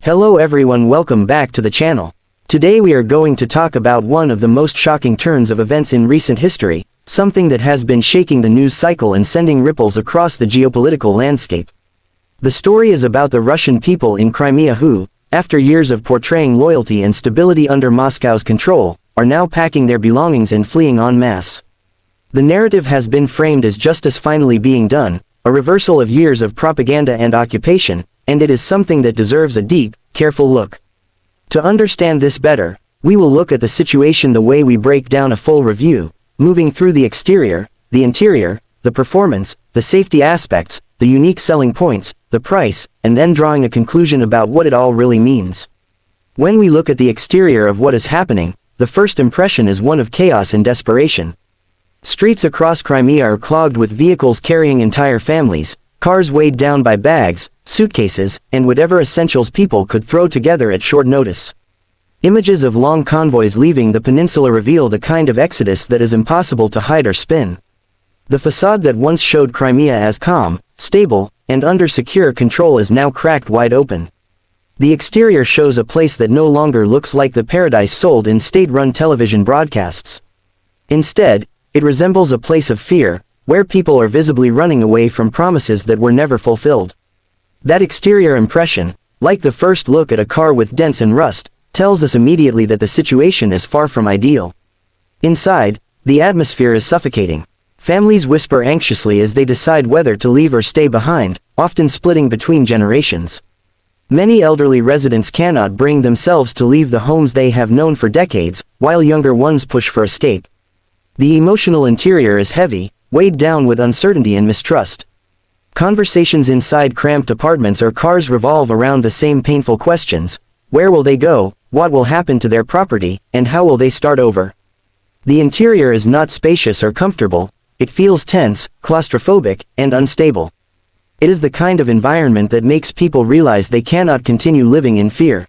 Hello everyone, welcome back to the channel. Today we are going to talk about one of the most shocking turns of events in recent history, something that has been shaking the news cycle and sending ripples across the geopolitical landscape. The story is about the Russian people in Crimea who, after years of portraying loyalty and stability under Moscow's control, are now packing their belongings and fleeing en masse. The narrative has been framed as justice finally being done, a reversal of years of propaganda and occupation, and it is something that deserves a deep, careful look. To understand this better, we will look at the situation the way we break down a full review, moving through the exterior, the interior, the performance, the safety aspects, the unique selling points, the price, and then drawing a conclusion about what it all really means. When we look at the exterior of what is happening, the first impression is one of chaos and desperation. Streets across Crimea are clogged with vehicles carrying entire families, cars weighed down by bags, suitcases, and whatever essentials people could throw together at short notice. Images of long convoys leaving the peninsula revealed a kind of exodus that is impossible to hide or spin. The facade that once showed Crimea as calm, stable, and under secure control is now cracked wide open. The exterior shows a place that no longer looks like the paradise sold in state-run television broadcasts. Instead, it resembles a place of fear, where people are visibly running away from promises that were never fulfilled. That exterior impression, like the first look at a car with dents and rust, tells us immediately that the situation is far from ideal. Inside, the atmosphere is suffocating. Families whisper anxiously as they decide whether to leave or stay behind, often splitting between generations. Many elderly residents cannot bring themselves to leave the homes they have known for decades, while younger ones push for escape. The emotional interior is heavy, weighed down with uncertainty and mistrust. Conversations inside cramped apartments or cars revolve around the same painful questions: where will they go, what will happen to their property, and how will they start over? The interior is not spacious or comfortable, it feels tense, claustrophobic, and unstable. It is the kind of environment that makes people realize they cannot continue living in fear.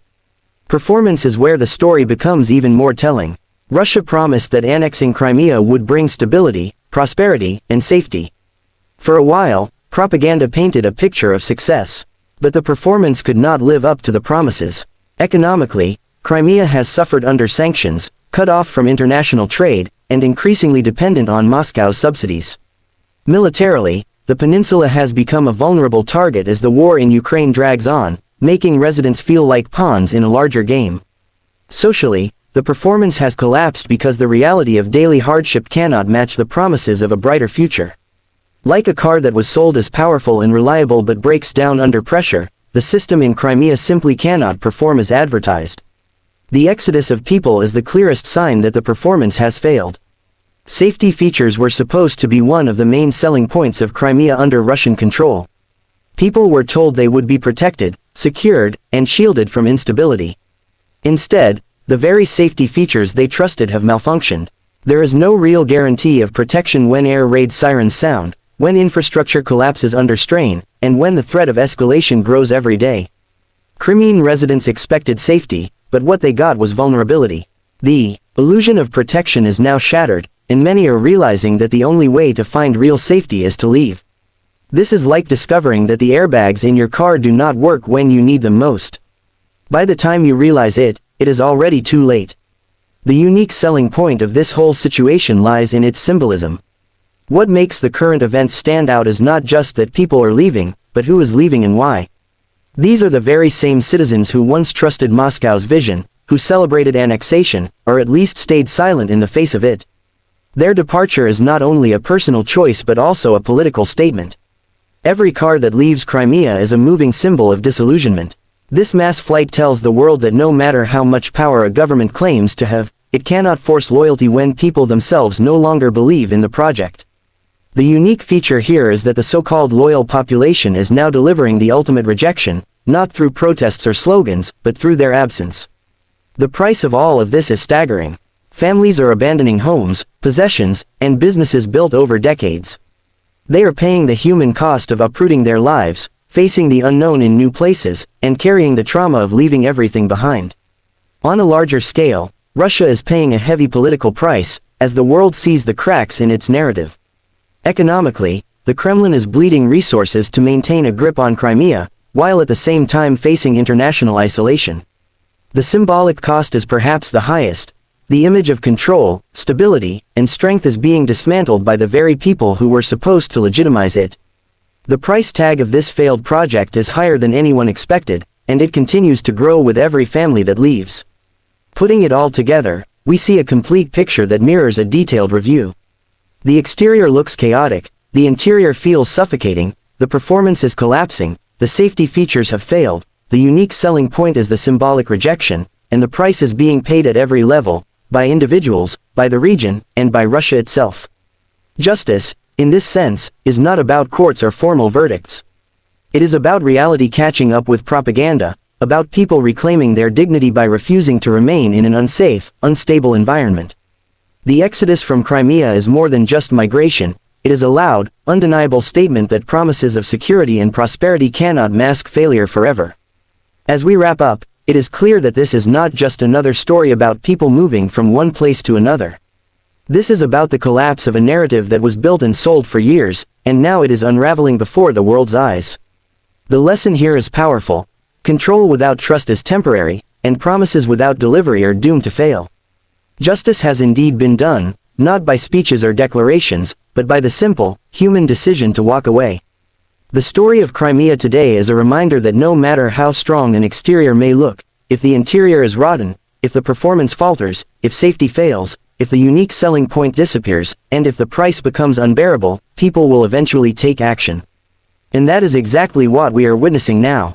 Performance is where the story becomes even more telling. Russia promised that annexing Crimea would bring stability, prosperity, and safety. For a while, propaganda painted a picture of success. But the performance could not live up to the promises. Economically, Crimea has suffered under sanctions, cut off from international trade, and increasingly dependent on Moscow's subsidies. Militarily, the peninsula has become a vulnerable target as the war in Ukraine drags on, making residents feel like pawns in a larger game. Socially, the performance has collapsed because the reality of daily hardship cannot match the promises of a brighter future. Like a car that was sold as powerful and reliable but breaks down under pressure, the system in Crimea simply cannot perform as advertised. The exodus of people is the clearest sign that the performance has failed. Safety features were supposed to be one of the main selling points of Crimea under Russian control. People were told they would be protected, secured, and shielded from instability. Instead, the very safety features they trusted have malfunctioned. There is no real guarantee of protection when air raid sirens sound, when infrastructure collapses under strain, and when the threat of escalation grows every day. Crimean residents expected safety, but what they got was vulnerability. The illusion of protection is now shattered, and many are realizing that the only way to find real safety is to leave. This is like discovering that the airbags in your car do not work when you need them most. By the time you realize it, it is already too late. The unique selling point of this whole situation lies in its symbolism. What makes the current events stand out is not just that people are leaving, but who is leaving and why. These are the very same citizens who once trusted Moscow's vision, who celebrated annexation, or at least stayed silent in the face of it. Their departure is not only a personal choice but also a political statement. Every car that leaves Crimea is a moving symbol of disillusionment. This mass flight tells the world that no matter how much power a government claims to have, it cannot force loyalty when people themselves no longer believe in the project. The unique feature here is that the so-called loyal population is now delivering the ultimate rejection, not through protests or slogans, but through their absence. The price of all of this is staggering. Families are abandoning homes, possessions, and businesses built over decades. They are paying the human cost of uprooting their lives, facing the unknown in new places, and carrying the trauma of leaving everything behind. On a larger scale, Russia is paying a heavy political price, as the world sees the cracks in its narrative. Economically, the Kremlin is bleeding resources to maintain a grip on Crimea, while at the same time facing international isolation. The symbolic cost is perhaps the highest. The image of control, stability, and strength is being dismantled by the very people who were supposed to legitimize it. The price tag of this failed project is higher than anyone expected, and it continues to grow with every family that leaves. Putting it all together, we see a complete picture that mirrors a detailed review. The exterior looks chaotic, the interior feels suffocating, the performance is collapsing, the safety features have failed, the unique selling point is the symbolic rejection, and the price is being paid at every level, by individuals, by the region, and by Russia itself. Justice, in this sense, is not about courts or formal verdicts. It is about reality catching up with propaganda, about people reclaiming their dignity by refusing to remain in an unsafe, unstable environment. The exodus from Crimea is more than just migration, it is a loud, undeniable statement that promises of security and prosperity cannot mask failure forever. As we wrap up, it is clear that this is not just another story about people moving from one place to another. This is about the collapse of a narrative that was built and sold for years, and now it is unraveling before the world's eyes. The lesson here is powerful. Control without trust is temporary, and promises without delivery are doomed to fail. Justice has indeed been done, not by speeches or declarations, but by the simple, human decision to walk away. The story of Crimea today is a reminder that no matter how strong an exterior may look, if the interior is rotten, if the performance falters, if safety fails, if the unique selling point disappears, and if the price becomes unbearable, people will eventually take action. And that is exactly what we are witnessing now.